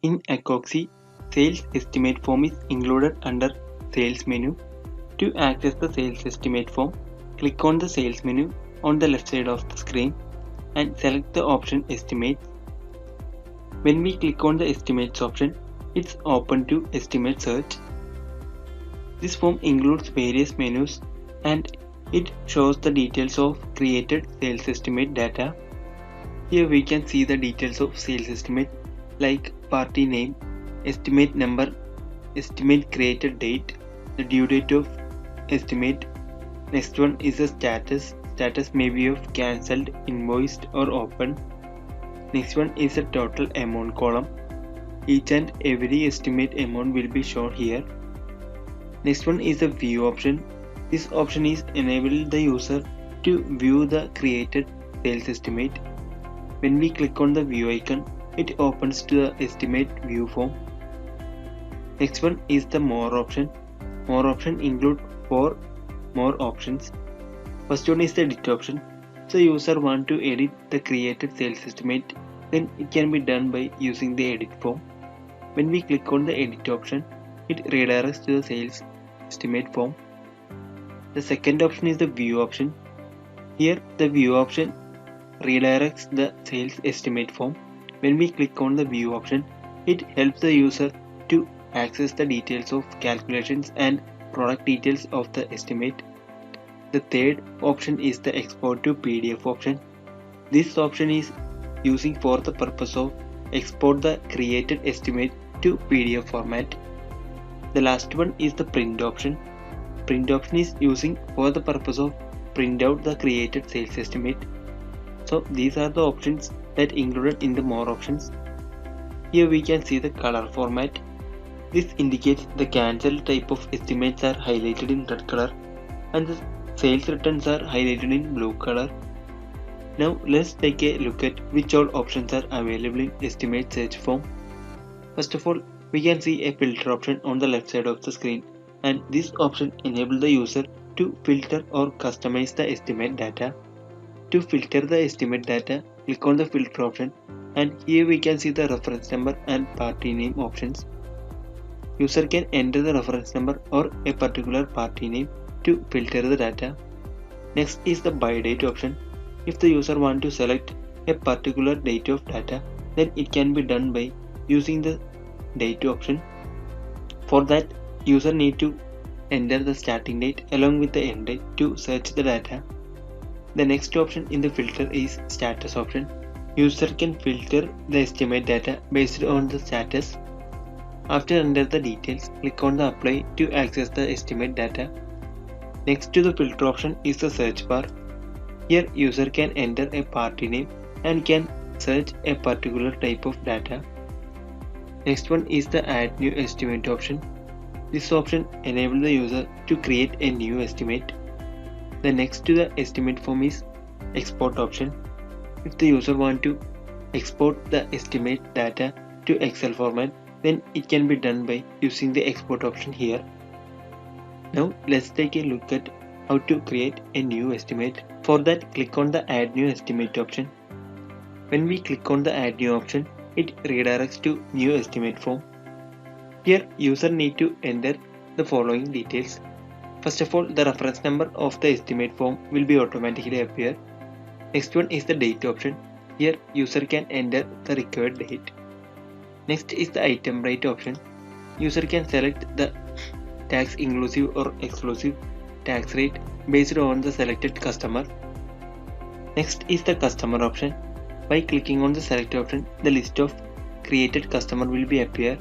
In Accoxi, sales estimate form is included under Sales menu. To access the sales estimate form, click on the Sales menu on the left side of the screen and select the option Estimates. When we click on the Estimates option, it's open to Estimate Search. This form includes various menus and it shows the details of created sales estimate data. Here we can see the details of sales estimate like party name, estimate number, estimate created date, the due date of estimate. Next one is the status. Status may be of cancelled, invoiced or open. Next one is the total amount column. Each and every estimate amount will be shown here. Next one is the view option. This option is enable the user to view the created sales estimate. When we click on the view icon, it opens to the estimate view form. Next one is the more option. More option include 4 more options. First one is the edit option. So user want to edit the created sales estimate, then it can be done by using the edit form. When we click on the edit option, it redirects to the sales estimate form. The second option is the view option. Here the view option redirects the sales estimate form. When we click on the view option, it helps the user to access the details of calculations and product details of the estimate. The third option is the export to PDF option. This option is using for the purpose of export the created estimate to PDF format. The last one is the print option. Print option is using for the purpose of print out the created sales estimate. So these are the options that included in the more options. Here we can see the color format. This indicates the cancelled type of estimates are highlighted in red color and the sales returns are highlighted in blue color. Now let's take a look at which all options are available in estimate search form. First of all, we can see a filter option on the left side of the screen, and this option enables the user to filter or customize the estimate data. To filter the estimate data, click on the filter option, and here we can see the reference number and party name options. User can enter the reference number or a particular party name to filter the data. Next is the by date option. If the user wants to select a particular date of data, then it can be done by using the date option. For that, user need to enter the starting date along with the end date to search the data. The next option in the filter is status option. User can filter the estimate data based on the status. After enter the details, click on the apply to access the estimate data. Next to the filter option is the search bar. Here user can enter a party name and can search a particular type of data. Next one is the add new estimate option. This option enables the user to create a new estimate. The next to the estimate form is export option. If the user wants to export the estimate data to Excel format, then it can be done by using the export option here. Now let's take a look at how to create a new estimate. For that, click on the add new estimate option. When we click on the add new option, it redirects to new estimate form. Here user need to enter the following details. First of all, the reference number of the estimate form will be automatically appear. Next one is the date option. Here user can enter the required date. Next is the item rate option. User can select the tax inclusive or exclusive tax rate based on the selected customer. Next is the customer option. By clicking on the select option, the list of created customer will be appear.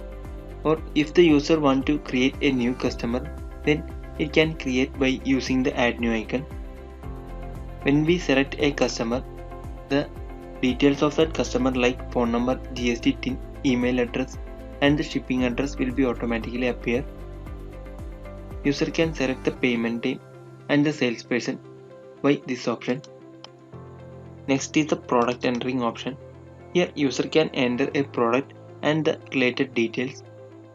Or if the user want to create a new customer, then it can create by using the add new icon. When we select a customer, the details of that customer like phone number, GST TIN, email address and the shipping address will be automatically appear. User can select the payment time and the salesperson by this option. Next is the product entering option. Here user can enter a product and the related details.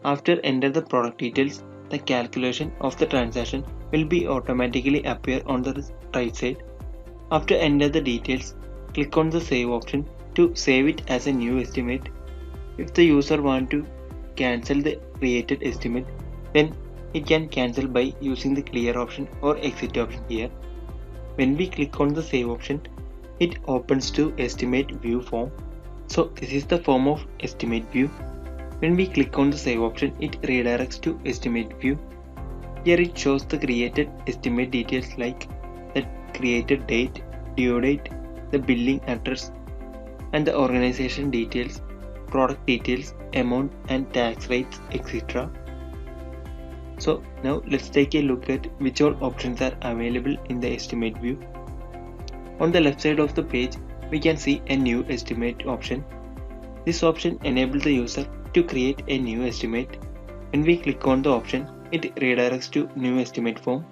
After enter the product details, the calculation of the transaction will be automatically appear on the right side. After enter the details, click on the save option to save it as a new estimate. If the user want to cancel the created estimate, then it can cancel by using the clear option or exit option here. When we click on the save option, it opens to estimate view form. So this is the form of estimate view. When we click on the save option, it redirects to estimate view. Here it shows the created estimate details like the created date, due date, the billing address, and the organization details, product details, amount and tax rates, etc. So now let's take a look at which all options are available in the estimate view. On the left side of the page, we can see a new estimate option. This option enables the user to create a new estimate. When we click on the option, it redirects to new estimate form.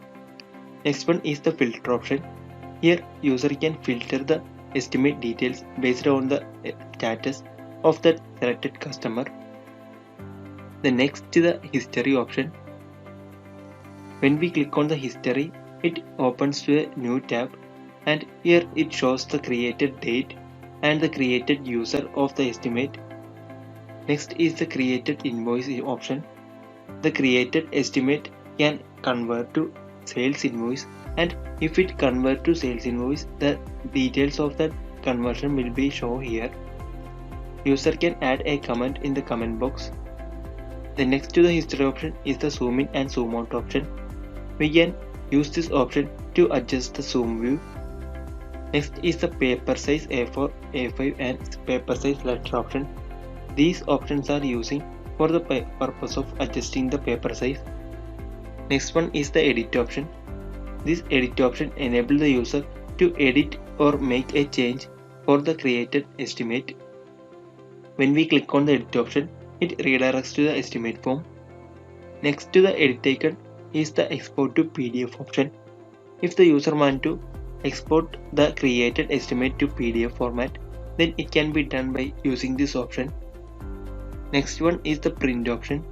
Next one is the filter option. Here user can filter the estimate details based on the status of the selected customer. The next is the history option. When we click on the history, it opens to a new tab, and here it shows the created date and the created user of the estimate. Next is the created invoice option. The created estimate can convert to sales invoice, and if it convert to sales invoice, the details of that conversion will be shown here. User can add a comment in the comment box. The next to the history option is the zoom in and zoom out option. We can use this option to adjust the zoom view. Next is the paper size A4, A5 and paper size letter option. These options are using for the purpose of adjusting the paper size. Next one is the edit option. This edit option enables the user to edit or make a change for the created estimate. When we click on the edit option, it redirects to the estimate form. Next to the edit icon is the export to PDF option. If the user wants to export the created estimate to PDF format, then it can be done by using this option. Next one is the print option.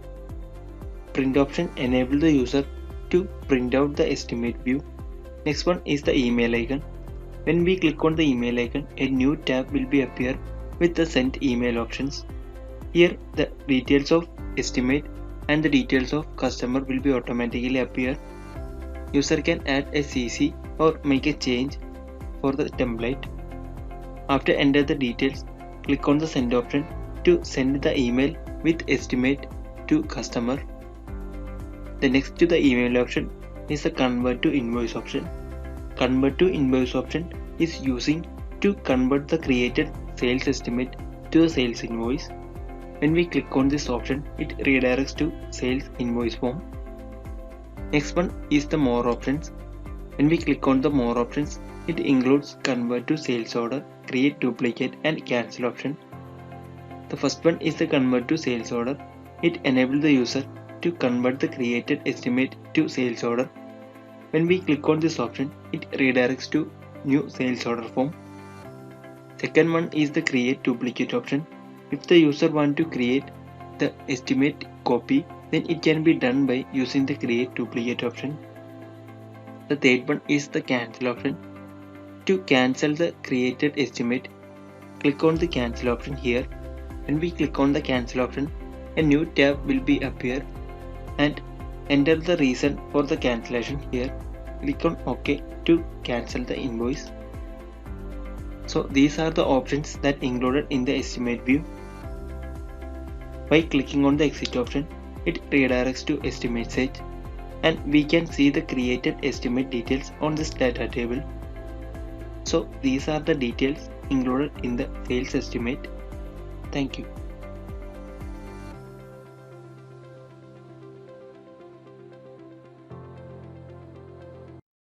Print option enables the user to print out the estimate view. Next one is the email icon. When we click on the email icon, a new tab will be appear with the send email options. Here the details of estimate and the details of customer will be automatically appear. User can add a CC or make a change for the template. After enter the details, click on the send option to send the email with estimate to customer. The next to the email option is the convert to invoice option. Convert to invoice option is using to convert the created sales estimate to the sales invoice. When we click on this option, it redirects to sales invoice form. Next one is the more options. When we click on the more options, it includes convert to sales order, create duplicate and cancel option. The first one is the convert to sales order. It enables the user to convert the created estimate to sales order. When we click on this option, it redirects to new sales order form. Second one is the create duplicate option. If the user wants to create the estimate copy, then it can be done by using the create duplicate option. The third one is the cancel option. To cancel the created estimate, click on the cancel option here. When we click on the cancel option, a new tab will be appear and enter the reason for the cancellation here. Click on OK to cancel the invoice. So these are the options that included in the estimate view. By clicking on the exit option, it redirects to estimate stage, and we can see the created estimate details on this data table. So these are the details included in the sales estimate. Thank you.